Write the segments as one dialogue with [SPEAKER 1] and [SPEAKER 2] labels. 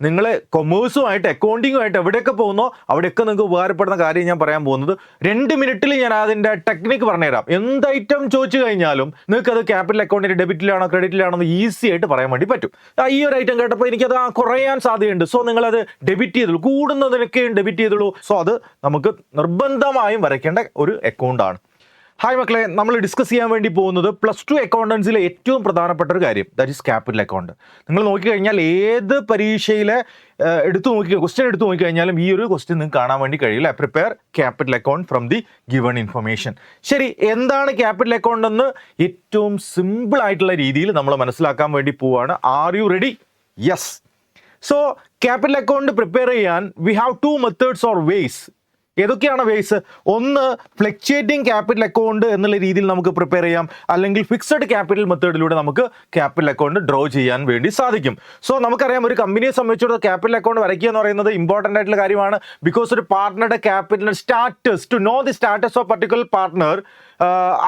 [SPEAKER 1] നിങ്ങൾ കൊമേഴ്സുമായിട്ട് അക്കൗണ്ടിങ്ങുമായിട്ട് എവിടെയൊക്കെ പോകുന്നോ അവിടെയൊക്കെ നിങ്ങൾക്ക് ഉപകാരപ്പെടുന്ന കാര്യം ഞാൻ പറയാൻ പോകുന്നത്. 2 മിനിറ്റിൽ ഞാൻ അതിൻ്റെ ടെക്നിക്ക് പറഞ്ഞുതരാം. എന്ത് ഐറ്റം ചോദിച്ചു കഴിഞ്ഞാലും നിങ്ങൾക്ക് അത് ക്യാപിറ്റൽ അക്കൗണ്ടിൻ്റെ ഡെബിറ്റിലാണോ ക്രെഡിറ്റിലാണോ എന്ന് ഈസി ആയിട്ട് പറയാൻ വേണ്ടി പറ്റും. ഈ ഒരു ഐറ്റം കേട്ടപ്പോൾ എനിക്കത് കുറയാൻ സാധ്യതയുണ്ട്. സോ നിങ്ങളത് ഡെബിറ്റ് ചെയ്തുള്ളൂ, കൂടുന്നതിനൊക്കെ ഡെബിറ്റ് ചെയ്തുള്ളൂ. സോ അത് നമുക്ക് നിർബന്ധമായും വരയ്ക്കേണ്ട ഒരു അക്കൗണ്ടാണ്. ഹായ് മക്കളെ, നമ്മൾ ഡിസ്കസ് ചെയ്യാൻ വേണ്ടി പോകുന്നത് +2 അക്കൗണ്ടൻസിലെ ഏറ്റവും പ്രധാനപ്പെട്ട ഒരു കാര്യം, ദാറ്റ് ഈസ് ക്യാപിറ്റൽ അക്കൗണ്ട്. നിങ്ങൾ നോക്കിക്കഴിഞ്ഞാൽ ഏത് പരീക്ഷയിലെ ക്വസ്റ്റ്യൻ എടുത്ത് നോക്കിക്കഴിഞ്ഞാലും ഈ ഒരു ക്വസ്റ്റ്യൻ നിങ്ങൾക്ക് കാണാൻ വേണ്ടി കഴിയില്ല. Prepare capital account from the given information. ശരി, എന്താണ് ക്യാപിറ്റൽ അക്കൗണ്ട് എന്ന് ഏറ്റവും സിമ്പിൾ ആയിട്ടുള്ള രീതിയിൽ നമ്മൾ മനസ്സിലാക്കാൻ വേണ്ടി പോവുകയാണ്. Are you ready? Yes. So capital account prepare ചെയ്യാൻ we have 2 methods or ways. ഏതൊക്കെയാണ് വേസ്? ഒന്ന്, ഫ്ലക്ച്വേറ്റിംഗ് ക്യാപിറ്റൽ അക്കൗണ്ട് എന്നുള്ള രീതിയിൽ നമുക്ക് പ്രിപ്പയർ ചെയ്യാം, അല്ലെങ്കിൽ ഫിക്സഡ് ക്യാപിറ്റൽ മെത്തേഡിലൂടെ നമുക്ക് ക്യാപിറ്റൽ അക്കൗണ്ട് ഡ്രോ ചെയ്യാൻ വേണ്ടി സാധിക്കും. സോ നമുക്കറിയാം, ഒരു കമ്പനിയെ സംബന്ധിച്ചിടത്തോളം ക്യാപിറ്റൽ അക്കൗണ്ട് വരയ്ക്കുക എന്ന് പറയുന്നത് ഇമ്പോർട്ടൻ്റ് ആയിട്ടുള്ള കാര്യമാണ്. ബിക്കോസ് ഒരു പാർട്ട്ണറുടെ capital status, to know the status of particular partner,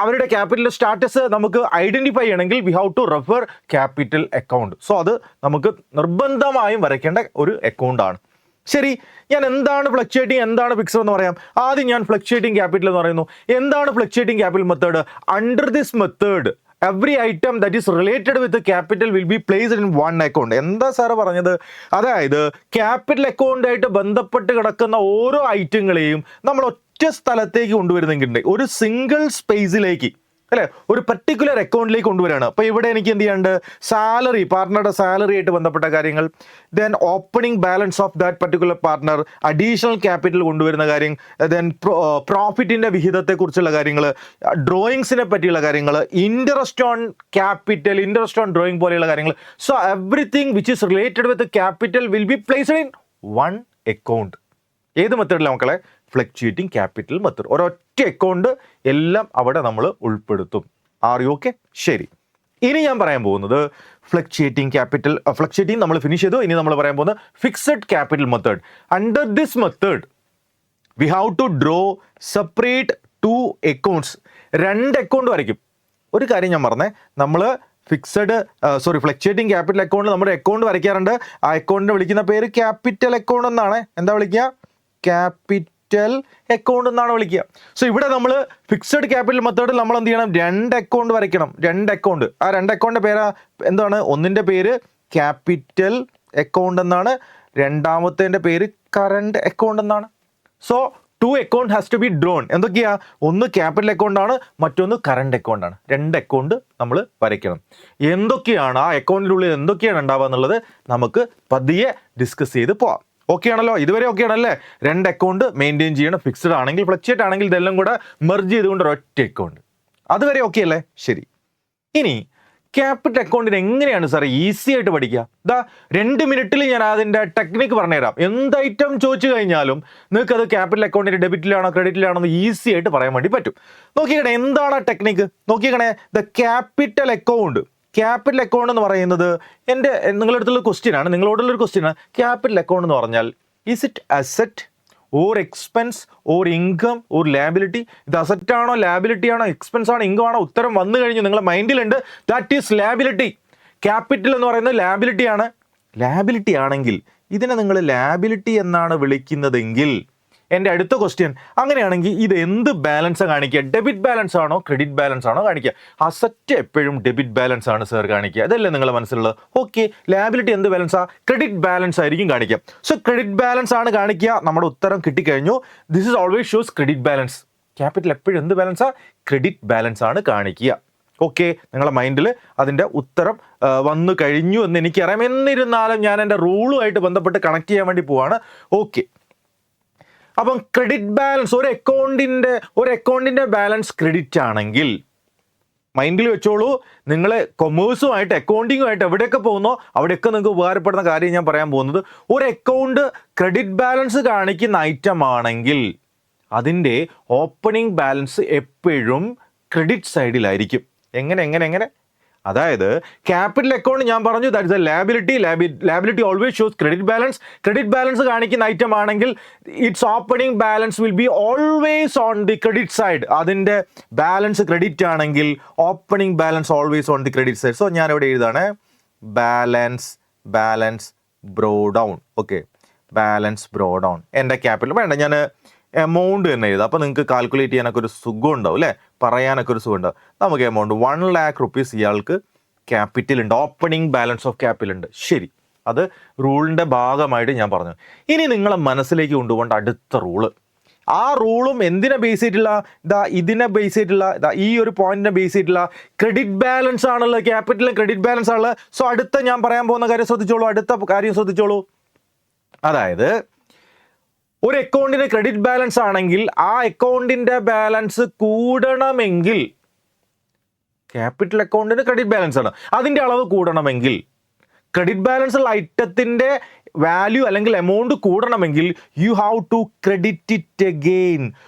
[SPEAKER 1] അവരുടെ ക്യാപിറ്റൽ സ്റ്റാറ്റസ് നമുക്ക് ഐഡന്റിഫൈ ചെയ്യണമെങ്കിൽ we have to refer capital account. So അത് നമുക്ക് നിർബന്ധമായും വരയ്ക്കേണ്ട ഒരു അക്കൗണ്ടാണ്. ശരി, ഞാൻ എന്താണ് ഫ്ലക്ച്വേറ്റിംഗ്, എന്താണ് ഫിക്സഡ് എന്ന് പറയാം. ആദ്യം ഞാൻ ഫ്ലക്ച്വേറ്റിംഗ് ക്യാപിറ്റൽ എന്ന് പറയുന്നു. എന്താണ് fluctuating capital method? Under this method every item that is related with capital will be placed in one account. എന്താ സാറ് പറഞ്ഞത്? അതായത് ക്യാപിറ്റൽ അക്കൗണ്ടായിട്ട് ബന്ധപ്പെട്ട് കിടക്കുന്ന ഓരോ ഐറ്റങ്ങളെയും നമ്മൾ ഒറ്റ സ്ഥലത്തേക്ക് കൊണ്ടുവരുന്നെങ്കിൽ, ഒരു സിംഗിൾ സ്പേസിലേക്ക്, അല്ലെ, ഒരു പർട്ടിക്കുലർ അക്കൗണ്ടിലേക്ക് കൊണ്ടുവരികയാണ്. അപ്പോൾ ഇവിടെ എനിക്ക് എന്ത് ചെയ്യാണ്ട്, സാലറി, പാർട്ട്ണറുടെ സാലറി ആയിട്ട് ബന്ധപ്പെട്ട കാര്യങ്ങൾ, then opening balance of that particular partner, additional capital കൊണ്ടുവരുന്ന കാര്യം, ദെൻ പ്രോഫിറ്റിൻ്റെ വിഹിതത്തെക്കുറിച്ചുള്ള കാര്യങ്ങൾ, ഡ്രോയിങ്സിനെ പറ്റിയുള്ള കാര്യങ്ങൾ, interest on capital, interest on drawing പോലെയുള്ള കാര്യങ്ങൾ. So everything which is related with capital will be placed in one account. ഏത് മെത്തേഡിലാണ് മക്കളെ? Fluctuating capital method. ഒരൊറ്റ അക്കൗണ്ട് എല്ലാം അവിടെ നമ്മൾ ഉൾപ്പെടുത്തും. R you okay? ശരി, ഇനി ഞാൻ പറയാൻ പോകുന്നത് ഫ്ലക്ച്വേറ്റിംഗ് ക്യാപിറ്റൽ. ഫ്ലക്ച്വേറ്റിംഗ് നമ്മൾ ഫിനിഷ് ചെയ്തു. ഇനി നമ്മൾ പറയാൻ പോകുന്നത് fixed capital method. Under this method we have to draw separate 2 accounts. 2 account വരയ്ക്കും. ഒരു കാര്യം ഞാൻ പറഞ്ഞേ, നമ്മൾ ഫ്ലക്ച്വേറ്റിംഗ് ക്യാപിറ്റൽ അക്കൗണ്ട് നമ്മുടെ അക്കൗണ്ട് വരയ്ക്കാറുണ്ട്. ആ അക്കൗണ്ടിനെ വിളിക്കുന്ന പേര് ക്യാപിറ്റൽ അക്കൗണ്ട് എന്നാണ്. എന്താ വിളിക്കുക? ക്യാപിറ്റൽ അക്കൗണ്ട് എന്നാണ് വിളിക്കുക. സോ ഇവിടെ നമ്മൾ ഫിക്സഡ് ക്യാപിറ്റൽ മെത്തേഡിൽ നമ്മൾ എന്ത് ചെയ്യണം? 2 അക്കൗണ്ട് വരയ്ക്കണം. 2 അക്കൗണ്ട്. ആ 2 അക്കൗണ്ടിന്റെ പേര് എന്താണ്? ഒന്നിന്റെ പേര് ക്യാപിറ്റൽ അക്കൗണ്ട് എന്നാണ്, രണ്ടാമത്തെ പേര് കറണ്ട് അക്കൗണ്ട് എന്നാണ്. So 2 account has to be drawn. എന്തൊക്കെയാ? ഒന്ന് ക്യാപിറ്റൽ അക്കൗണ്ട് ആണ്, മറ്റൊന്ന് കറണ്ട് അക്കൗണ്ട് ആണ്. 2 അക്കൗണ്ട് നമ്മൾ വരയ്ക്കണം. എന്തൊക്കെയാണ് ആ അക്കൗണ്ടിനുള്ളിൽ എന്തൊക്കെയാണ് ഉണ്ടാവുക എന്നുള്ളത് നമുക്ക് പതിയെ ഡിസ്കസ് ചെയ്ത് പോവാം. ഓക്കെ ആണല്ലോ? ഇതുവരെ ഓക്കെ ആണല്ലേ? 2 അക്കൗണ്ട് മെയിൻറ്റെയിൻ ചെയ്യണം. ഫിക്സഡ് ആണെങ്കിൽ, ഫ്ലക്ച്വേറ്റ് ആണെങ്കിൽ ഇതെല്ലാം കൂടെ മെർജ് ചെയ്തുകൊണ്ട് ഒരൊറ്റ അക്കൗണ്ട്. അതുവരെ ഓക്കെ അല്ലേ? ശരി, ഇനി ക്യാപിറ്റൽ അക്കൗണ്ടിന് എങ്ങനെയാണ് സാർ ഈസി ആയിട്ട് പഠിക്കുക? 2 മിനിറ്റിൽ ഞാൻ അതിൻ്റെ ടെക്നിക്ക് പറഞ്ഞുതരാം. എന്ത് ഐറ്റം ചോദിച്ചു കഴിഞ്ഞാലും നിങ്ങൾക്ക് അത് ക്യാപിറ്റൽ അക്കൗണ്ടിൻ്റെ ഡെബിറ്റിലാണോ ക്രെഡിറ്റിലാണോ എന്ന് ഈസി ആയിട്ട് പറയാൻ വേണ്ടി പറ്റും. നോക്കിക്കണേ, എന്താണ് ആ ടെക്നിക്ക്? നോക്കിക്കണേ, the capital account. Capital account എന്ന് പറയുന്നത് നിങ്ങളുടെ അടുത്തുള്ള ക്വസ്റ്റ്യൻ ആണ്, നിങ്ങളോടുള്ളൊരു ക്വസ്റ്റ്യൻ ആണ്. ക്യാപിറ്റൽ അക്കൗണ്ട് എന്ന് പറഞ്ഞാൽ is it asset or expense or income or liability? ഇത് അസറ്റ് ആണോ, ലാബിലിറ്റി ആണോ, എക്സ്പെൻസ് ആണോ, ഇൻകം ആണോ? ഉത്തരം വന്നു കഴിഞ്ഞു നിങ്ങളുടെ മൈൻഡിലുണ്ട്. That is liability. ക്യാപിറ്റൽ എന്ന് പറയുന്നത് ലാബിലിറ്റി ആണ്. ലാബിലിറ്റി ആണെങ്കിൽ ഇതിനെ നിങ്ങൾ ലാബിലിറ്റി എന്നാണ് വിളിക്കുന്നതെങ്കിൽ, എൻ്റെ അടുത്ത ക്വസ്റ്റ്യൻ, അങ്ങനെയാണെങ്കിൽ ഇത് എന്ത് ബാലൻസാണ് കാണിക്കുക? ഡെബിറ്റ് ബാലൻസ് ആണോ ക്രെഡിറ്റ് ബാലൻസ് ആണോ കാണിക്കുക? അസറ്റ് എപ്പോഴും ഡെബിറ്റ് ബാലൻസ് ആണ് സാർ കാണിക്കുക. അതല്ലേ നിങ്ങളുടെ മനസ്സിലുള്ളത്? ഓക്കെ, ലാബിലിറ്റി എന്ത് ബാലൻസാ? ക്രെഡിറ്റ് ബാലൻസ് ആയിരിക്കും കാണിക്കുക. സോ ക്രെഡിറ്റ് ബാലൻസ് ആണ് കാണിക്കുക. നമ്മുടെ ഉത്തരം കിട്ടിക്കഴിഞ്ഞു. This is always shows credit balance. Capital എപ്പോഴും എന്ത് ബാലൻസാ? ക്രെഡിറ്റ് ബാലൻസ് ആണ് കാണിക്കുക. ഓക്കെ, നിങ്ങളുടെ മൈൻഡിൽ അതിൻ്റെ ഉത്തരം വന്നു കഴിഞ്ഞു എന്ന് എനിക്കറിയാം. എന്നിരുന്നാലും ഞാൻ എൻ്റെ റൂളുമായിട്ട് ബന്ധപ്പെട്ട് കണക്ട് ചെയ്യാൻ വേണ്ടി പോവാണ്. ഓക്കെ, അപ്പം ക്രെഡിറ്റ് ബാലൻസ്, ഒരു അക്കൗണ്ടിൻ്റെ ബാലൻസ് ക്രെഡിറ്റ് ആണെങ്കിൽ മൈൻഡിൽ വെച്ചോളൂ, നിങ്ങൾ കൊമേഴ്സുമായിട്ട് അക്കൗണ്ടിങ്ങുമായിട്ട് എവിടെയൊക്കെ പോകുന്നോ അവിടെയൊക്കെ നിങ്ങൾക്ക് ഉപകാരപ്പെടുന്ന കാര്യം ഞാൻ പറയാൻ പോകുന്നത്. ഒരു അക്കൗണ്ട് ക്രെഡിറ്റ് ബാലൻസ് കാണിക്കുന്ന ഐറ്റം ആണെങ്കിൽ അതിൻ്റെ ഓപ്പണിംഗ് ബാലൻസ് എപ്പോഴും ക്രെഡിറ്റ് സൈഡിലായിരിക്കും. എങ്ങനെ? അതായത് ക്യാപിറ്റൽ അക്കൗണ്ട് ഞാൻ പറഞ്ഞു, that is a liability always shows credit balance. Credit balance കാണിക്കുന്ന ഐറ്റം ആണെങ്കിൽ its opening balance will be always on the credit side. അതിൻ്റെ ബാലൻസ് ക്രെഡിറ്റ് ആണെങ്കിൽ opening balance always on the credit side. So ഞാൻ ഇവിടെ എഴുതാണ് balance brought down. Okay, balance brought down. എൻ്റെ capital വേണ്ട, ഞാൻ എമൗണ്ട് തന്നെ എഴുതാം. അപ്പോൾ നിങ്ങൾക്ക് കാൽക്കുലേറ്റ് ചെയ്യാനൊക്കെ ഒരു സുഖം ഉണ്ടാവും അല്ലേ, പറയാനൊക്കെ ഒരു സുഖം ഉണ്ടാവും. നമുക്ക് എമൗണ്ട് 1 lakh rupees ഇയാൾക്ക് ക്യാപിറ്റൽ ഉണ്ട്, ഓപ്പണിംഗ് ബാലൻസ് ഓഫ് ക്യാപിറ്റൽ ഉണ്ട്. ശരി, അത് റൂളിൻ്റെ ഭാഗമായിട്ട് ഞാൻ പറഞ്ഞു. ഇനി നിങ്ങളെ മനസ്സിലേക്ക് കൊണ്ടുപോകേണ്ട അടുത്ത റൂള്, ആ റൂളും എന്തിനെ ബേസ് ചെയ്തിട്ടുള്ള, ഇതിനെ ബേസ് ചെയ്തിട്ടുള്ള, ഈ ഒരു പോയിന്റിനെ ബേസ് ചെയ്തിട്ടുള്ള ക്രെഡിറ്റ് ബാലൻസ് ആണുള്ളത്, ക്യാപിറ്റലും ക്രെഡിറ്റ് ബാലൻസ് ആണുള്ളത്. സോ അടുത്ത ഞാൻ പറയാൻ പോകുന്ന കാര്യം ശ്രദ്ധിച്ചോളൂ, അടുത്ത കാര്യം ശ്രദ്ധിച്ചോളൂ. അതായത് ഒരു അക്കൗണ്ടിന് ക്രെഡിറ്റ് ബാലൻസ് ആണെങ്കിൽ ആ അക്കൗണ്ടിന്റെ ബാലൻസ് കൂടണമെങ്കിൽ, ക്യാപിറ്റൽ അക്കൗണ്ടിന് ക്രെഡിറ്റ് ബാലൻസ് ആണ്, അതിന്റെ അളവ് കൂടണമെങ്കിൽ, ക്രെഡിറ്റ് ബാലൻസ് ഉള്ള ഐറ്റത്തിന്റെ വാല്യൂ അല്ലെങ്കിൽ എമൗണ്ട് കൂടണമെങ്കിൽ you have to credit it again.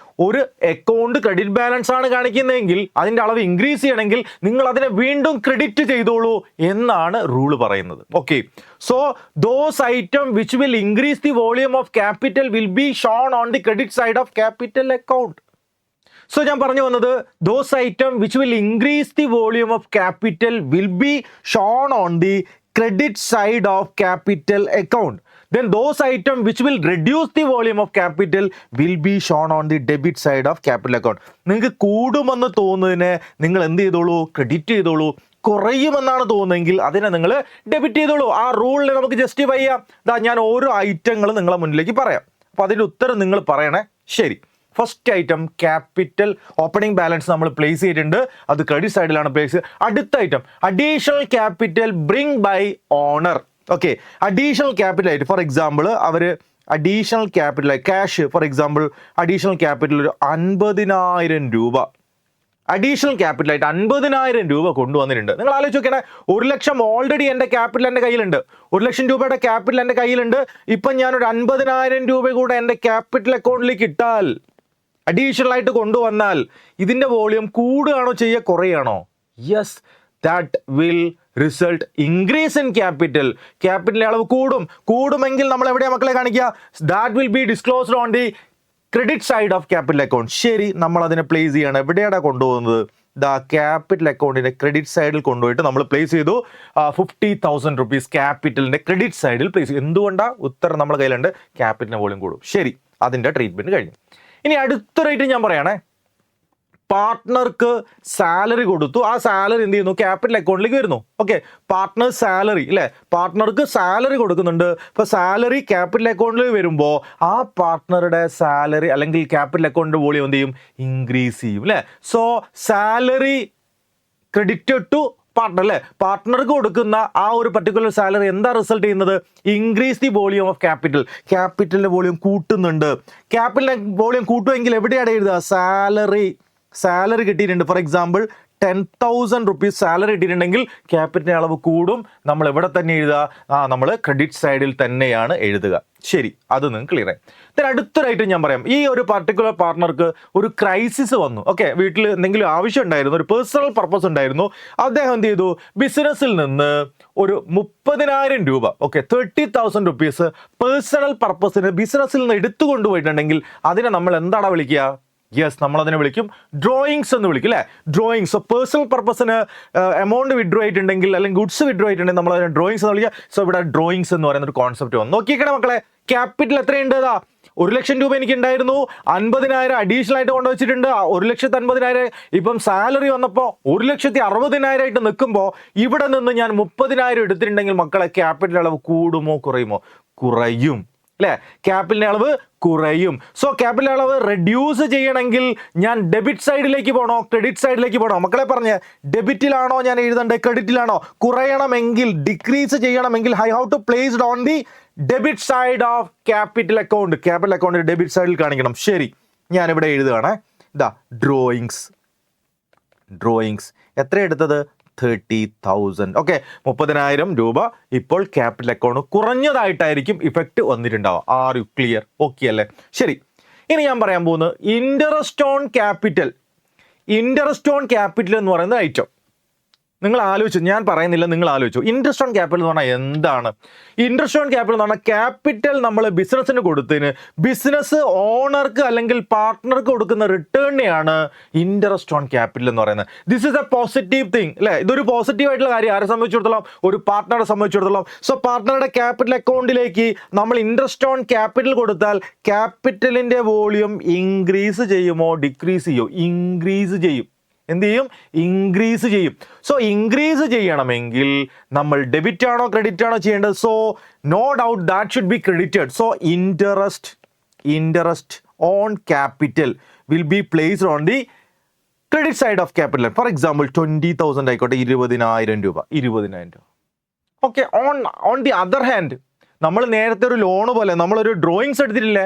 [SPEAKER 1] ഒരു അക്കൗണ്ട് ക്രെഡിറ്റ് ബാലൻസ് ആണ് കാണിക്കുന്നതെങ്കിൽ അതിന്റെ അളവ് ഇൻക്രീസ് ചെയ്യണമെങ്കിൽ നിങ്ങൾ അതിനെ വീണ്ടും ക്രെഡിറ്റ് ചെയ്തോളൂ എന്നാണ് റൂള് പറയുന്നത്. Okay, so those item which will increase the volume of capital will be shown on the credit side of capital account. So ഞാൻ പറഞ്ഞു വന്നത്, those item which will increase the volume of capital will be shown on the credit side of capital account. Then those items which will reduce the volume of capital will be shown on the debit side of capital account. നിങ്ങൾക്ക് കൂടുമെന്ന് തോന്നുന്നതിനെ നിങ്ങൾ എന്ത് ചെയ്തോളൂ, credit ചെയ്തോളൂ. കുറയുമെന്നാണ് തോന്നുന്നതെങ്കിൽ അതിനെ നിങ്ങൾ debit ചെയ്തോളൂ. ആ റൂളിനെ നമുക്ക് ജസ്റ്റിഫൈ ചെയ്യാം. ഞാൻ ഓരോ ഐറ്റങ്ങളും നിങ്ങളെ മുന്നിലേക്ക് പറയാം. അപ്പോൾ അതിൻ്റെ ഉത്തരം നിങ്ങൾ പറയണേ. ശരി, first item capital opening balance നമ്മൾ പ്ലേസ് ചെയ്തിട്ടുണ്ട്, അത് ക്രെഡിറ്റ് സൈഡിലാണ് പ്ലേസ്. അടുത്ത item additional capital bring by owner. Okay, additional capital ആയിട്ട് ഫോർ എക്സാമ്പിൾ അവർ additional capital cash, for example additional capital ഒരു 50,000 രൂപ അഡീഷണൽ ക്യാപിറ്റലായിട്ട് 50,000 രൂപ കൊണ്ടുവന്നിട്ടുണ്ട്. നിങ്ങൾ ആലോചിച്ച് നോക്കണേ, 1 ലക്ഷം ഓൾറെഡി എൻ്റെ ക്യാപിറ്റൽ എൻ്റെ കയ്യിലുണ്ട്, 1 ലക്ഷം രൂപയുടെ ക്യാപിറ്റൽ എൻ്റെ കയ്യിലുണ്ട്. ഇപ്പം ഞാനൊരു 50,000 രൂപ കൂടെ എൻ്റെ ക്യാപിറ്റൽ അക്കൗണ്ടിലേക്ക് ഇട്ടാൽ, അഡീഷണൽ ആയിട്ട് കൊണ്ടുവന്നാൽ ഇതിൻ്റെ വോളിയം കൂടുകയാണോ ചെയ്യുക, കുറയാണോ? Yes, that will result increase in capital. ക്യാപിറ്റലിൻ്റെ അളവ് കൂടുമെങ്കിൽ നമ്മൾ എവിടെയാണ് മക്കളെ കാണിക്കുക? That will be disclosed on the credit side of capital account. ശരി, നമ്മൾ അതിനെ പ്ലേസ് ചെയ്യണം. എവിടെയാണ് കൊണ്ടുപോകുന്നത്? ക്യാപിറ്റൽ അക്കൗണ്ടിന്റെ ക്രെഡിറ്റ് സൈഡിൽ കൊണ്ടുപോയിട്ട് നമ്മൾ പ്ലേസ് ചെയ്തു. 50,000 rupees ക്യാപിറ്റലിന്റെ ക്രെഡിറ്റ് സൈഡിൽ പ്ലേസ് ചെയ്തു. എന്തുകൊണ്ടാണ്? ഉത്തരം നമ്മുടെ കയ്യിലുണ്ട്, ക്യാപിറ്റലിന്റെ വോളിയം കൂടും. ശരി, അതിന്റെ ട്രീറ്റ്മെന്റ് കഴിഞ്ഞു. ഇനി അടുത്തൊരായിട്ട് ഞാൻ പറയണേ, പാർട്ട്ണർക്ക് സാലറി കൊടുത്തു, ആ സാലറി എന്ത് ചെയ്യുന്നു? ക്യാപിറ്റൽ അക്കൗണ്ടിലേക്ക് വരുന്നു. ഓക്കെ, പാർട്ട്ണർ സാലറി അല്ലേ, പാർട്ട്ണർക്ക് സാലറി കൊടുക്കുന്നുണ്ട്. ഇപ്പോൾ സാലറി ക്യാപിറ്റൽ അക്കൗണ്ടിൽ വരുമ്പോൾ ആ പാർട്ട്ണറുടെ സാലറി അല്ലെങ്കിൽ ക്യാപിറ്റൽ അക്കൗണ്ടിന്റെ വോളിയം എന്ത് ചെയ്യും? ഇൻക്രീസ് ചെയ്യും അല്ലേ. So salary credited to partner അല്ലേ, പാർട്ട്ണർക്ക് കൊടുക്കുന്ന ആ ഒരു പർട്ടിക്കുലർ സാലറി എന്താ റിസൾട്ട് ചെയ്യുന്നത്? Increase the volume of capital. ക്യാപിറ്റലിന്റെ വോളിയം കൂട്ടുന്നുണ്ട്. ക്യാപിറ്റലിന്റെ വോളിയം കൂട്ടുമെങ്കിൽ എവിടെയാണ് എഴുതുക? സാലറി കിട്ടിയിട്ടുണ്ട്. ഫോർ എക്സാമ്പിൾ 10,000 rupees സാലറി കിട്ടിയിട്ടുണ്ടെങ്കിൽ ക്യാപിറ്റലിന്റെ അളവ് കൂടും. നമ്മൾ എവിടെ തന്നെ എഴുതുക? നമ്മൾ ക്രെഡിറ്റ് സൈഡിൽ തന്നെയാണ് എഴുതുക. ശരി, അത് നിങ്ങൾക്ക് ക്ലിയർ ആയി. അടുത്തൊരായിട്ട് ഞാൻ പറയാം, ഈ ഒരു പർട്ടിക്കുലർ പാർട്ട്ണർക്ക് ഒരു ക്രൈസിസ് വന്നു. ഓക്കെ, വീട്ടിൽ എന്തെങ്കിലും ആവശ്യം ഉണ്ടായിരുന്നു, ഒരു പേഴ്സണൽ പർപ്പസ് ഉണ്ടായിരുന്നു. അദ്ദേഹം എന്ത് ചെയ്തു? ബിസിനസ്സിൽ നിന്ന് ഒരു 30,000 രൂപ, ഓക്കെ 30,000 rupees പേഴ്സണൽ പർപ്പസിന് ബിസിനസ്സിൽ നിന്ന് എടുത്തു കൊണ്ടുപോയിട്ടുണ്ടെങ്കിൽ അതിനെ നമ്മൾ എന്താണ് വിളിക്കുക? യെസ്, നമ്മൾ അതിനെ വിളിക്കും ഡ്രോയിങ്സ് എന്ന് വിളിക്കും അല്ലേ. ഡ്രോയിങ്സ്. സോ പേഴ്സണൽ പർപ്പസിന് എമൗണ്ട് വിഡ്രോ ആയിട്ടുണ്ടെങ്കിൽ അല്ലെങ്കിൽ ഗുഡ്സ് വിഡ്രോ ആയിട്ടുണ്ടെങ്കിൽ നമ്മൾ അതിനെ ഡ്രോയിങ്സ് എന്ന് വിളിക്കുക. സോ ഇവിടെ ഡ്രോയിങ്സ് എന്ന് പറയുന്ന ഒരു കോൺസെപ്റ്റ് വന്നു. നോക്കിയേക്കണേ മക്കളെ, ക്യാപിറ്റൽ എത്രയുണ്ട്? 1 ലക്ഷം രൂപ എനിക്ക് ഉണ്ടായിരുന്നു, 50,000 അഡീഷണൽ ആയിട്ട് കൊണ്ടുവച്ചിട്ടുണ്ട്. 1,50,000 ഇപ്പം സാലറി വന്നപ്പോൾ 1,60,000 ആയിട്ട് നിൽക്കുമ്പോൾ ഇവിടെ നിന്ന് ഞാൻ 30,000 എടുത്തിട്ടുണ്ടെങ്കിൽ മക്കളെ ക്യാപിറ്റൽ അളവ് കൂടുമോ കുറയുമോ? കുറയും അല്ലേ, ക്യാപിറ്റലിന്റെ അളവ് കുറയും. സോ ക്യാപിറ്റൽ അളവ് റെഡ്യൂസ് ചെയ്യണമെങ്കിൽ ഞാൻ ഡെബിറ്റ് സൈഡിലേക്ക് പോകണോ ക്രെഡിറ്റ് സൈഡിലേക്ക് പോകണോ? മക്കളെ പറഞ്ഞ്, ഡെബിറ്റിലാണോ ഞാൻ എഴുതേണ്ടത് ക്രെഡിറ്റിലാണോ? കുറയണമെങ്കിൽ, ഡിക്രീസ് ചെയ്യണമെങ്കിൽ I have to placed on the debit side of capital account. Capital account debit സൈഡിൽ കാണിക്കണം. ശരി, ഞാനിവിടെ എഴുതുകയാണ്. ഡ്രോയിങ്സ് എത്ര എടുത്തത്? 30,000. ഓക്കെ, 30,000 രൂപ ഇപ്പോൾ ക്യാപിറ്റൽ അക്കൗണ്ട് കുറഞ്ഞതായിട്ടായിരിക്കും ഇഫക്റ്റ് വന്നിട്ടുണ്ടാവുക. Are you clear? ഓക്കെ അല്ലേ? ശരി, ഇനി ഞാൻ പറയാൻ പോകുന്നത് interest on capital. Interest on capital എന്ന് പറയുന്ന ഐറ്റം നിങ്ങൾ ആലോചിച്ചു, ഞാൻ പറയുന്നില്ല, നിങ്ങൾ ആലോചിച്ചു. ഇൻട്രസ്റ്റ് ഓൺ ക്യാപിറ്റൽ എന്ന് പറഞ്ഞാൽ എന്താണ്? ഇൻട്രസ്റ്റ് ഓൺ ക്യാപിറ്റൽ എന്ന് പറഞ്ഞാൽ ക്യാപിറ്റൽ നമ്മൾ ബിസിനസ്സിന് കൊടുത്തതിന് ബിസിനസ് ഓണർക്ക് അല്ലെങ്കിൽ പാർട്ട്ണർക്ക് കൊടുക്കുന്ന റിട്ടേണിനെയാണ് ഇൻട്രസ്റ്റ് ഓൺ ക്യാപിറ്റൽ എന്ന് പറയുന്നത്. This is A positive thing അല്ലേ? ഇതൊരു പോസിറ്റീവ് ആയിട്ടുള്ള കാര്യം. ആരെ സംബന്ധിച്ചിടത്തോളം? ഒരു പാർട്ട്ണറെ സംബന്ധിച്ചിടത്തോളം. സോ പാർട്ട്ണറുടെ ക്യാപിറ്റൽ അക്കൗണ്ടിലേക്ക് നമ്മൾ ഇൻട്രസ്റ്റ് ഓൺ ക്യാപിറ്റൽ കൊടുത്താൽ ക്യാപിറ്റലിന്റെ വോളിയം ഇൻക്രീസ് ചെയ്യുമോ ഡിക്രീസ് ചെയ്യോ? ഇൻക്രീസ് ചെയ്യും. എന്ത് ചെയ്യും? ഇൻക്രീസ് ചെയ്യും. സോ ഇൻക്രീസ് ചെയ്യണമെങ്കിൽ നമ്മൾ ഡെബിറ്റ് ആണോ ക്രെഡിറ്റ് ആണോ ചെയ്യേണ്ടത്? So no doubt that should be credited. So interest on capital will be placed on the credit side of capital. For example 20,000 ആയിക്കോട്ടെ, 20,000 രൂപ. Okay. On the other hand നമ്മൾ നേരത്തെ ഒരു ലോണ് പോലെ നമ്മളൊരു ഡ്രോയിങ്സ് എടുത്തിട്ടില്ലേ?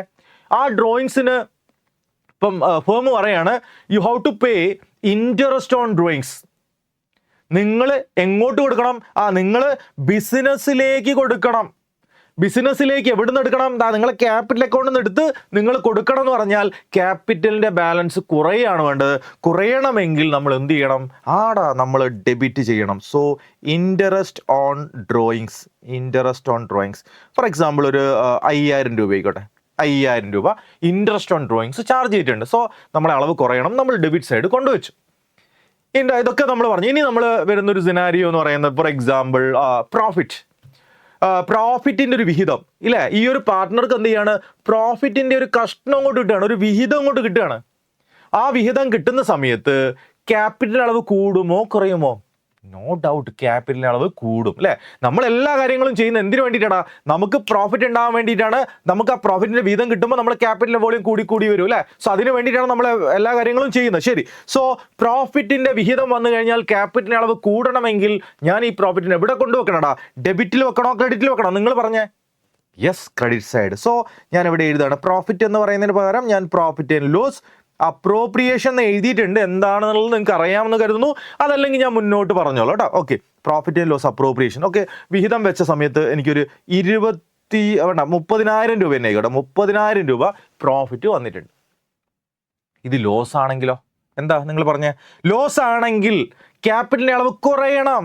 [SPEAKER 1] ആ ഡ്രോയിങ്സിന് ഇപ്പം ഫേം പറയാണ് you have to pay interest on drawings. നിങ്ങൾ എങ്ങോട്ട് കൊടുക്കണം? നിങ്ങൾ ബിസിനസ്സിലേക്ക് കൊടുക്കണം. ബിസിനസ്സിലേക്ക് എവിടുന്ന് എടുക്കണം? നിങ്ങളെ ക്യാപിറ്റൽ അക്കൗണ്ടിൽ നിന്ന് എടുത്ത് നിങ്ങൾ കൊടുക്കണം എന്ന് പറഞ്ഞാൽ ക്യാപിറ്റലിൻ്റെ ബാലൻസ് കുറയാണ് വേണ്ടത്. കുറയണമെങ്കിൽ നമ്മൾ എന്ത് ചെയ്യണം? നമ്മൾ ഡെബിറ്റ് ചെയ്യണം. So interest on drawings. For example ഒരു 5,000 രൂപ ആയിക്കോട്ടെ, 5,000 രൂപ ഇൻട്രസ്റ്റ് ഓൺ ഡ്രോയിങ്സ് ചാർജ് ചെയ്തിട്ടുണ്ട്. സോ നമ്മളെ അളവ് കുറയണം, നമ്മൾ ഡെബിറ്റ് സൈഡ് കൊണ്ടുവച്ചു. ഇതൊക്കെ നമ്മൾ പറഞ്ഞു. ഇനി നമ്മൾ വരുന്നൊരു സിനാരിയോ എന്ന് പറയുന്നത് ഫോർ എക്സാമ്പിൾ പ്രോഫിറ്റിൻ്റെ ഒരു വിഹിതം ഇല്ലേ? ഈ ഒരു പാർട്ട്ണർക്ക് എന്ത് ചെയ്യാണ്? പ്രോഫിറ്റിൻ്റെ ഒരു കഷ്ണം അങ്ങോട്ട് കിട്ടുകയാണ്, ഒരു വിഹിതം അങ്ങോട്ട് കിട്ടുകയാണ്. ആ വിഹിതം കിട്ടുന്ന സമയത്ത് ക്യാപിറ്റൽ അളവ് കൂടുമോ കുറയുമോ? നോ ഡൗട്ട് ക്യാപിറ്റലിൻ്റെ അളവ് കൂടും അല്ലേ? നമ്മൾ എല്ലാ കാര്യങ്ങളും ചെയ്യുന്നത് എന്തിനു വേണ്ടിയിട്ടാണ്? നമുക്ക് പ്രോഫിറ്റ് ഉണ്ടാകാൻ വേണ്ടിയിട്ടാണ്. നമുക്ക് ആ പ്രോഫിറ്റിൻ്റെ വീതം കിട്ടുമ്പോൾ നമ്മൾ ക്യാപിറ്റലിൻ്റെ വോളിയം കൂടി വരും അല്ലേ? സോ അതിന് വേണ്ടിയിട്ടാണ് നമ്മൾ എല്ലാ കാര്യങ്ങളും ചെയ്യുന്നത്. ശരി. സോ പ്രോഫിറ്റിൻ്റെ വിഹിതം വന്നു കഴിഞ്ഞാൽ ക്യാപിറ്റലിൻ്റെ അളവ് കൂടണമെങ്കിൽ ഞാൻ ഈ പ്രോഫിറ്റിനെ എവിടെ കൊണ്ടുവെക്കണടാ? ഡെബിറ്റിൽ വെക്കണോ ക്രെഡിറ്റിൽ വെക്കണോ? നിങ്ങൾ പറഞ്ഞേ. Yes, credit side. സോ ഞാൻ ഇവിടെ എഴുതാണ് പ്രോഫിറ്റ് എന്ന് പറയുന്നതിന് പകരം ഞാൻ പ്രോഫിറ്റ് ആൻഡ് ലോസ് അപ്രോപ്രിയേഷൻ എന്ന് എഴുതിയിട്ടുണ്ട്. എന്താണെന്നുള്ളത് നിങ്ങൾക്ക് അറിയാമെന്ന് കരുതുന്നു. അതല്ലെങ്കിൽ ഞാൻ മുന്നോട്ട് പറഞ്ഞോളൂ കേട്ടോ. Okay, profit and loss appropriation. Okay, വിഹിതം വെച്ച സമയത്ത് എനിക്കൊരു 30,000 രൂപ തന്നെ ആയിക്കോട്ടെ, 30,000 രൂപ പ്രോഫിറ്റ് വന്നിട്ടുണ്ട്. ഇത് ലോസ് ആണെങ്കിലോ? എന്താ നിങ്ങൾ പറഞ്ഞേ? ലോസ് ആണെങ്കിൽ ക്യാപിറ്റലിൻ്റെ അളവ് കുറയണം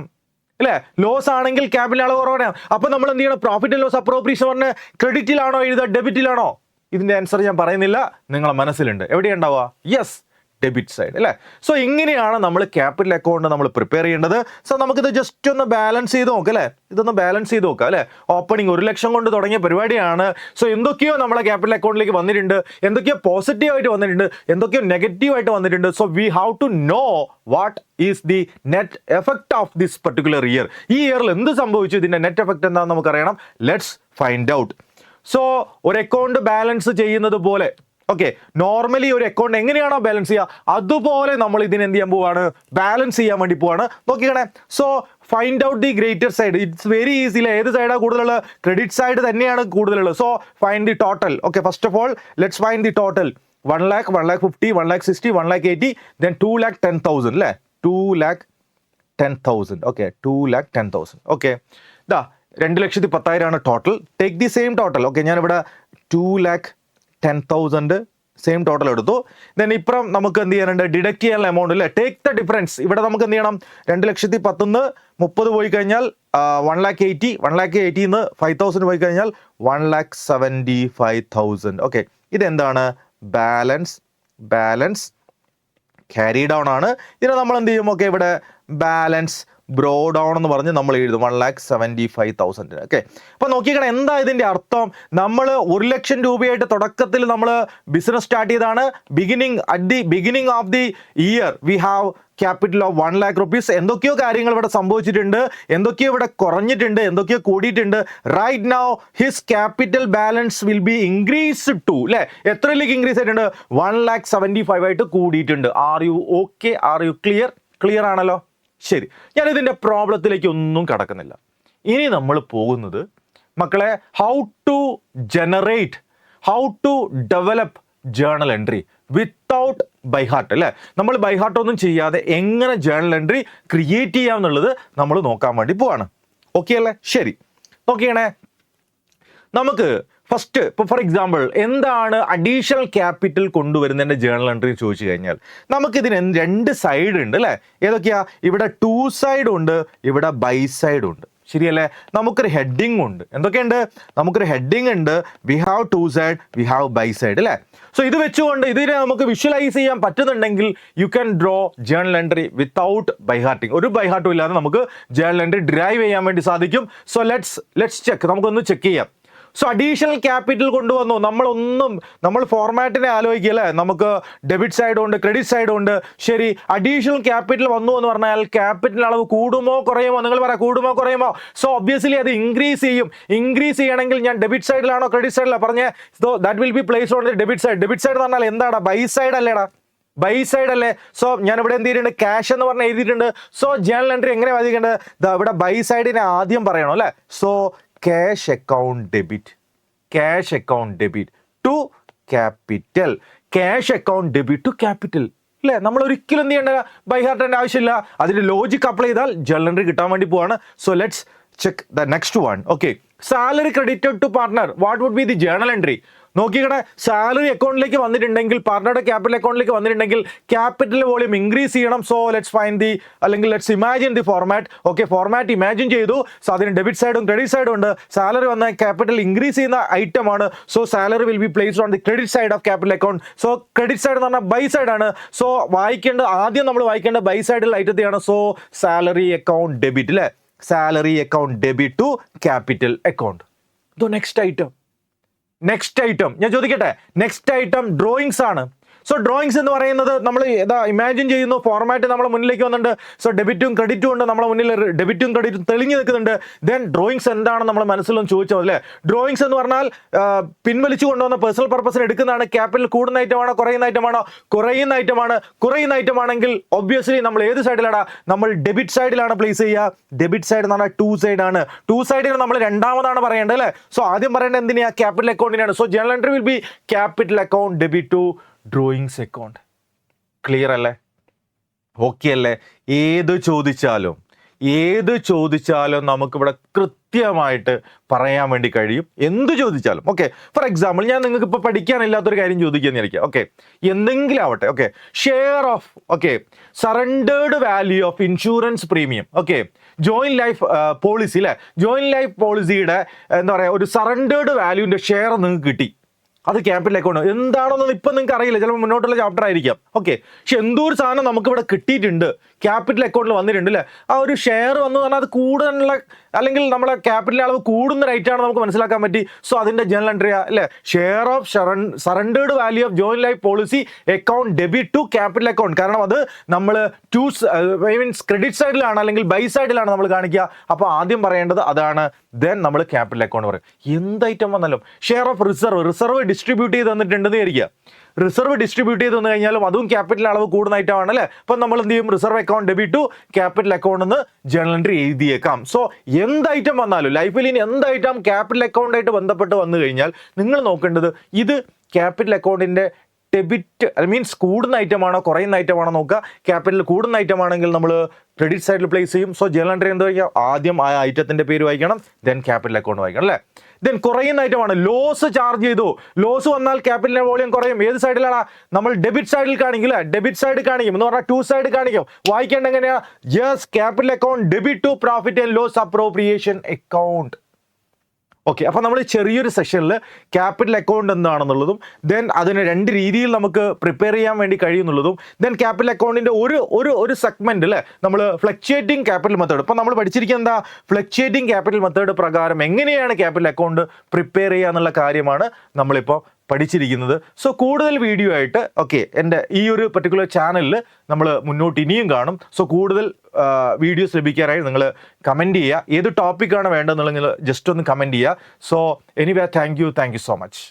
[SPEAKER 1] അല്ലേ? ലോസ് ആണെങ്കിൽ ക്യാപിറ്റൽ അളവ് കുറയണം. അപ്പോൾ നമ്മൾ എന്ത് ചെയ്യണം? പ്രോഫിറ്റ് ആൻഡ് ലോസ് അപ്രോപ്രിയേഷൻ പറഞ്ഞ് ക്രെഡിറ്റിലാണോ എഴുതുക ഡെബിറ്റിലാണോ? ഇതിൻ്റെ ആൻസർ ഞാൻ പറയുന്നില്ല, നിങ്ങളെ മനസ്സിലുണ്ട്. എവിടെയാണ് ഉണ്ടാവുക? യെസ്, ഡെബിറ്റ് സൈഡ് അല്ലേ? സോ ഇങ്ങനെയാണ് നമ്മൾ ക്യാപിറ്റൽ അക്കൗണ്ട് നമ്മൾ പ്രിപ്പയർ ചെയ്യേണ്ടത്. സോ നമുക്കിത് ജസ്റ്റ് ഒന്ന് ബാലൻസ് ചെയ്ത് നോക്കാം അല്ലേ? ഇതൊന്ന് ബാലൻസ് ചെയ്ത് നോക്കാം അല്ലേ? ഓപ്പണിംഗ് 1 ലക്ഷം കൊണ്ട് തുടങ്ങിയ പരിപാടിയാണ്. സോ എന്തൊക്കെയോ നമ്മളെ ക്യാപിറ്റൽ അക്കൗണ്ടിലേക്ക് വന്നിട്ടുണ്ട്, എന്തൊക്കെയോ പോസിറ്റീവായിട്ട് വന്നിട്ടുണ്ട്, എന്തൊക്കെയോ നെഗറ്റീവായിട്ട് വന്നിട്ടുണ്ട്. So we have to know what is the net effect of this particular year. ഈ ഇയറിൽ എന്ത് സംഭവിച്ചു, ഇതിൻ്റെ നെറ്റ് എഫക്റ്റ് എന്താണെന്ന് നമുക്കറിയണം. Let's find out. സോ ഒരു അക്കൗണ്ട് ബാലൻസ് ചെയ്യുന്നത് പോലെ, ഓക്കെ, നോർമലി ഒരു അക്കൗണ്ട് എങ്ങനെയാണോ ബാലൻസ് ചെയ്യുക അതുപോലെ നമ്മൾ ഇതിന് എന്ത് ചെയ്യാൻ പോവാണ്? ബാലൻസ് ചെയ്യാൻ വേണ്ടി പോവാണ്. നോക്കിക്കണേ. So find out the greater side. It's very easy. ഏത് സൈഡാണ് കൂടുതലുള്ളത്? ക്രെഡിറ്റ് സൈഡ് തന്നെയാണ് കൂടുതലുള്ളത്. So find the total. Okay, first of all let's find the total. 1 lakh, 1,50,000, 1,60,000, 1,80,000, then 2,10,000 അല്ലേ? 2,10,000. Okay, 2,10,000. Okay, 2,10,000 total. Take the same total. Okay, ഞാനിവിടെ 2,10,000 same total എടുത്തു. Then ഇപ്പുറം നമുക്ക് എന്ത് ചെയ്യാനുണ്ട്? ഡിഡക്ട് ചെയ്യാനുള്ള എമൗണ്ട് അല്ലേ? Take the difference. ഇവിടെ നമുക്ക് എന്ത് ചെയ്യണം? 2,10,000 30 പോയി കഴിഞ്ഞാൽ 1,80,000, 1,80,000 5,000 പോയി കഴിഞ്ഞാൽ 1,75,000. ഓക്കെ, ഇതെന്താണ്? ബാലൻസ് ക്യാരി ഡൗൺ ആണ്. ഇതിനെ നമ്മൾ എന്ത് ചെയ്യും? ഓക്കെ, ഇവിടെ ബാലൻസ് ബ്രോ ഡൗൺ എന്ന് പറഞ്ഞ് നമ്മൾ എഴുതും 1,75,000. ഓക്കെ, അപ്പോൾ നോക്കിക്കണം എന്താ ഇതിൻ്റെ അർത്ഥം. നമ്മൾ 1 ലക്ഷം രൂപയായിട്ട് തുടക്കത്തിൽ നമ്മൾ ബിസിനസ് സ്റ്റാർട്ട് ചെയ്താണ്. At the beginning of the year we have capital of 1 lakh rupees. എന്തൊക്കെയോ കാര്യങ്ങൾ ഇവിടെ സംഭവിച്ചിട്ടുണ്ട്, എന്തൊക്കെയോ ഇവിടെ കുറഞ്ഞിട്ടുണ്ട്, എന്തൊക്കെയോ കൂടിയിട്ടുണ്ട്. Right now his capital balance will be increase to അല്ലേ? എത്രയിലേക്ക് ഇൻക്രീസ് ആയിട്ടുണ്ട്? 1,75,000 ആയിട്ട് കൂടിയിട്ടുണ്ട്. Are you okay? Are you clear ആണല്ലോ? ശരി, ഞാനിതിൻ്റെ പ്രോബ്ലത്തിലേക്ക് ഒന്നും കടക്കുന്നില്ല. ഇനി നമ്മൾ പോകുന്നത് മക്കളെ how to develop journal entry without by heart അല്ലേ? നമ്മൾ ബൈ ഹാർട്ട് ഒന്നും ചെയ്യാതെ എങ്ങനെ ജേർണൽ എൻട്രി ക്രിയേറ്റ് ചെയ്യാമെന്നുള്ളത് നമ്മൾ നോക്കാൻ വേണ്ടി പോവാണ്. ഓക്കെ അല്ലേ? ശരി, നോക്കിയാണേ. നമുക്ക് ഫസ്റ്റ് ഇപ്പോൾ ഫോർ എക്സാമ്പിൾ എന്താണ് അഡീഷണൽ ക്യാപിറ്റൽ കൊണ്ടുവരുന്നതിൻ്റെ ജേണൽ എൻട്രി ചോദിച്ചു കഴിഞ്ഞാൽ നമുക്കിതിന് രണ്ട് സൈഡ് ഉണ്ട് അല്ലേ? ഏതൊക്കെയാ? ഇവിടെ ടു സൈഡ് ഉണ്ട്, ഇവിടെ ബൈ സൈഡ് ഉണ്ട്, ശരിയല്ലേ? നമുക്കൊരു ഹെഡിങ് ഉണ്ട്. എന്തൊക്കെയുണ്ട്? നമുക്കൊരു ഹെഡിങ് ഉണ്ട്, we have to side, we have by side അല്ലേ? സോ ഇത് വെച്ചുകൊണ്ട് ഇതിനെ നമുക്ക് വിഷ്വലൈസ് ചെയ്യാൻ പറ്റുന്നുണ്ടെങ്കിൽ you can draw journal entry without by hearting. ഒരു ബൈ ഹാർട്ടും ഇല്ലാതെ നമുക്ക് ജേണൽ എൻട്രി ഡ്രൈവ് ചെയ്യാൻ വേണ്ടി സാധിക്കും. സോ ലെറ്റ്സ് ചെക്ക്, നമുക്കൊന്ന് ചെക്ക് ചെയ്യാം. സോ അഡീഷണൽ ക്യാപിറ്റൽ കൊണ്ടുവന്നു. നമ്മൾ ഫോർമാറ്റിനെ ആലോചിക്കല്ലേ, നമുക്ക് ഡെബിറ്റ് സൈഡും ഉണ്ട്, ക്രെഡിറ്റ് സൈഡും ഉണ്ട്. ശരി, അഡീഷണൽ ക്യാപിറ്റൽ വന്നു എന്ന് പറഞ്ഞാൽ ക്യാപിറ്റൽ അളവ് കൂടുമോ കുറയുമോ? നിങ്ങൾ പറയാം, കൂടുമോ കുറയുമോ? സോ ഒബ്വിയസ്ലി അത് ഇൻക്രീസ് ചെയ്യും. ഇൻക്രീസ് ചെയ്യണമെങ്കിൽ ഞാൻ ഡെബിറ്റ് സൈഡിലാണോ ക്രെഡിറ്റ് സൈഡിലാണോ പറഞ്ഞേ? So that will be placed on the debit side. Debit side എന്ന് പറഞ്ഞാൽ എന്താടാ? ബൈ സൈഡ് അല്ലേടാ? ബൈ സൈഡ് അല്ലേ? സോ ഞാൻ ഇവിടെ എന്ത് ചെയ്തിട്ടുണ്ട്? ക്യാഷ് എന്ന് പറഞ്ഞ് എഴുതിയിട്ടുണ്ട്. സോ ജേണൽ എൻട്രി എങ്ങനെ വായിക്കേണ്ടത്? ഇവിടെ ബൈ സൈഡിനെ ആദ്യം പറയണം അല്ലേ? So cash account debit, cash account debit to capital, cash account debit to capital അല്ലേ? നമ്മൾ ഒരിക്കലും എന്ത് ചെയ്യേണ്ട? ബൈ ഹാർട്ടിന്റെ ആവശ്യമില്ല. അതിന്റെ ലോജിക് അപ്ലൈ ചെയ്താൽ ജേണൽ എൻട്രി കിട്ടാൻ വേണ്ടി പോവാണ്. So let's check the next one. Okay, salary credited to partner, what would be the journal entry? നോക്കിക്കടെ, സാലറി അക്കൗണ്ടിലേക്ക് വന്നിട്ടുണ്ടെങ്കിൽ, പാർട്ട്ണറുടെ ക്യാപിറ്റൽ അക്കൗണ്ടിലേക്ക് വന്നിട്ടുണ്ടെങ്കിൽ ക്യാപിറ്റൽ വോളിയം ഇൻക്രീസ് ചെയ്യണം. സോ ലെറ്റ്സ് ഫൈൻഡ് ദി, അല്ലെങ്കിൽ let's imagine the format. Okay, format imagine ചെയ്തു. സോ അതിന് ഡെബിറ്റ് സൈഡും ക്രെഡിറ്റ് സൈഡും ഉണ്ട്. സാലറി വന്ന ക്യാപിറ്റൽ ഇൻക്രീസ് ചെയ്യുന്ന ഐറ്റം ആണ്. So salary will be placed on the credit side of capital account. So credit side എന്ന് പറഞ്ഞാൽ ബൈ സൈഡ് ആണ്. സോ ആദ്യം നമ്മൾ വായിക്കേണ്ട ബൈ സൈഡിൽ ഐറ്റത്തെയാണ്. സോ സാലറി അക്കൗണ്ട് ഡെബിറ്റ് അല്ലേ? Salary account debit to capital account. Next item ഞാൻ ചോദിക്കട്ടെ, നെക്സ്റ്റ് ഐറ്റം ഡ്രോയിങ്സ് ആണ്. സോ ഡ്രോയിങ്സ് എന്ന് പറയുന്നത് നമ്മൾ ഇമാജിൻ ചെയ്യുന്നു, ഫോർമാറ്റ് നമ്മുടെ മുന്നിലേക്ക് വന്നിട്ടുണ്ട്. സോ ഡെബിറ്റും ക്രെഡിറ്റും ഉണ്ട് നമ്മുടെ മുന്നിൽ, ഡെബിറ്റും ക്രെഡിറ്റും തെളിഞ്ഞു നിൽക്കുന്നുണ്ട്. ദെൻ ഡ്രോയിങ്സ് എന്താണെന്ന് നമ്മൾ മനസ്സിലൊന്ന് ചോദിച്ചോ അല്ലേ? ഡ്രോയിങ്സ് എന്ന് പറഞ്ഞാൽ പിൻവലിച്ചു കൊണ്ടുവന്ന പേഴ്സണൽ പർപ്പസിന് എടുക്കുന്നതാണ്. ക്യാപിറ്റൽ കൂടുന്ന ഐറ്റമാണോ കുറയുന്ന ഐറ്റമാണോ? കുറയുന്ന ഐറ്റമാണ്. കുറയുന്ന ഐറ്റമാണെങ്കിൽ ഒബ്വിയസ്ലി നമ്മൾ ഏത് സൈഡിലാണ്? നമ്മൾ ഡെബിറ്റ് സൈഡിലാണ് പ്ലേസ് ചെയ്യുക. ഡെബിറ്റ് സൈഡ് എന്ന് പറഞ്ഞാൽ ടു സൈഡ് ആണ്. ടു സൈഡിന് നമ്മൾ രണ്ടാമതാണ് പറയേണ്ടത് അല്ലേ? സോ ആദ്യം പറയേണ്ടത് എന്തിനാ? ക്യാപിറ്റൽ അക്കൗണ്ടിനാണ്. So journal entry will be capital account debit to drawings account. Clear അല്ലേ? ഓക്കെ അല്ലേ? ഏത് ചോദിച്ചാലും നമുക്കിവിടെ കൃത്യമായിട്ട് പറയാൻ വേണ്ടി കഴിയും. എന്ത് ചോദിച്ചാലും. ഓക്കെ, ഫോർ എക്സാമ്പിൾ ഞാൻ നിങ്ങൾക്ക് ഇപ്പോൾ പഠിക്കാനില്ലാത്തൊരു കാര്യം ചോദിക്കുകയെന്നിരിക്കുക. ഓക്കെ, എന്തെങ്കിലും ആവട്ടെ. Okay, share of, okay, surrendered value of insurance premium. Okay, joint life policy അല്ലേ? ജോയിന്റ് ലൈഫ് പോളിസിയുടെ എന്താ പറയുക, ഒരു സറണ്ടേർഡ് വാല്യൂവിൻ്റെ ഷെയർ നിങ്ങൾക്ക് കിട്ടി. അത് ക്യാപിറ്റൽ അക്കൗണ്ട് എന്താണെന്ന് ഇപ്പം നിങ്ങൾക്ക് അറിയില്ല, ചിലപ്പോൾ മുന്നോട്ടുള്ള ചാപ്റ്റർ ആയിരിക്കാം. ഓക്കെ, പക്ഷെ എന്തോ ഒരു സാധനം നമുക്കിവിടെ കിട്ടിയിട്ടുണ്ട്, ക്യാപിറ്റൽ അക്കൗണ്ടിൽ വന്നിട്ടുണ്ട് അല്ലേ? ആ ഒരു ഷെയർ വന്നു പറഞ്ഞാൽ അത് കൂടുതലുള്ള, അല്ലെങ്കിൽ നമ്മളെ ക്യാപിറ്റൽ അളവ് കൂടുന്ന റേറ്റാണ് നമുക്ക് മനസ്സിലാക്കാൻ പറ്റി. സോ അതിൻ്റെ ജേണൽ എൻട്രി അല്ലേ? Share of surrendered value of joint life policy account debit to capital account. കാരണം അത് നമ്മൾ മീൻസ് ക്രെഡിറ്റ് സൈഡിലാണ് അല്ലെങ്കിൽ ബൈ സൈഡിലാണ് നമ്മൾ കാണിക്കുക. അപ്പോൾ ആദ്യം പറയേണ്ടത് അതാണ്. ദെൻ നമ്മൾ ക്യാപിറ്റൽ അക്കൗണ്ട് പറയും. എന്ത് ഐറ്റം വന്നാലും ഷെയർ ഓഫ് റിസർവ് ഡിസ്ട്രിബ്യൂട്ട് ചെയ്ത് തന്നിട്ടുണ്ടെന്ന് വിചാരിക്കുക. റിസർവ് ഡിസ്ട്രിബ്യൂട്ട് ചെയ്ത് തന്നു കഴിഞ്ഞാലും അതും ക്യാപിറ്റൽ അളവ് കൂടുന്ന ഐറ്റമാണ് അല്ലേ? അപ്പം നമ്മൾ എന്ത് ചെയ്യും? Reserve account debit to capital account എന്ന് ജേണൽ എൻട്രി എഴുതിയേക്കാം. സോ എന്ത് ഐറ്റം വന്നാലും ലൈഫിൽ ഇനി എന്ത് ഐറ്റം ക്യാപിറ്റൽ അക്കൗണ്ടായിട്ട് ബന്ധപ്പെട്ട് വന്നു കഴിഞ്ഞാൽ നിങ്ങൾ നോക്കേണ്ടത് ഇത് ക്യാപിറ്റൽ അക്കൗണ്ടിൻ്റെ ഡെബിറ്റ് മീൻസ് കൂടുന്ന ഐറ്റമാണോ കുറയുന്ന ഐറ്റമാണോ നോക്കുക. ക്യാപിറ്റൽ കൂടുന്ന ഐറ്റം ആണെങ്കിൽ നമ്മൾ ക്രെഡിറ്റ് സൈഡിൽ പ്ലേസ് ചെയ്യും. സോ ജേണൽ എൻട്രി എന്ത് വായിക്കാം? ആദ്യം ആ ഐറ്റത്തിൻ്റെ പേര് വായിക്കണം, ദെൻ ക്യാപിറ്റൽ അക്കൗണ്ട് വായിക്കണം അല്ലേ? ദെൻ കുറയുന്ന ഐറ്റമാണ് ലോസ് ചാർജ് ചെയ്തു. ലോസ് വന്നാൽ ക്യാപിറ്റൽ വോളിയം കുറയും. ഏത് സൈഡിലാണ്? നമ്മൾ ഡെബിറ്റ് സൈഡിൽ കാണിക്കും അല്ലേ? ഡെബിറ്റ് സൈഡ് കാണിക്കും എന്ന് പറഞ്ഞാൽ ടു സൈഡ് കാണിക്കും. വായിക്കേണ്ട എങ്ങനെയാ? Yes, capital account debit to profit and loss appropriation account. Okay, അപ്പോൾ നമ്മൾ ചെറിയൊരു സെഷനിൽ ക്യാപിറ്റൽ അക്കൗണ്ട് എന്താണെന്നുള്ളതും ദെൻ അതിന് രണ്ട് രീതിയിൽ നമുക്ക് പ്രിപ്പയർ ചെയ്യാൻ വേണ്ടി കഴിയുന്നുള്ളതും ദെൻ ക്യാപിറ്റൽ അക്കൗണ്ടിൻ്റെ ഒരു സെഗ്മെൻറ്റ് അല്ലേ നമ്മൾ ഫ്ലക്ച്വേറ്റിംഗ് ക്യാപിറ്റൽ മെത്തേഡ്. ഇപ്പോൾ നമ്മൾ പഠിച്ചിരിക്കുന്നത് എന്താ? ഫ്ലക്ച്വേറ്റിംഗ് ക്യാപിറ്റൽ മെത്തേഡ് പ്രകാരം എങ്ങനെയാണ് ക്യാപിറ്റൽ അക്കൗണ്ട് പ്രിപ്പയർ ചെയ്യുക എന്നുള്ള കാര്യമാണ് നമ്മളിപ്പോൾ പഠിച്ചിരിക്കുന്നത്. സോ കൂടുതൽ വീഡിയോ ആയിട്ട് ഓക്കെ എൻ്റെ ഈ ഒരു പർട്ടിക്കുലർ ചാനലിൽ നമ്മൾ മുന്നോട്ട് ഇനിയും കാണും. സോ കൂടുതൽ വീഡിയോസ് ലഭിക്കാനായി നിങ്ങൾ കമൻറ്റ് ചെയ്യുക. ഏത് ടോപ്പിക്കാണ് വേണ്ടതെന്നുള്ളത് ജസ്റ്റ് ഒന്ന് കമൻറ്റ് ചെയ്യുക. So anyway thank you so much.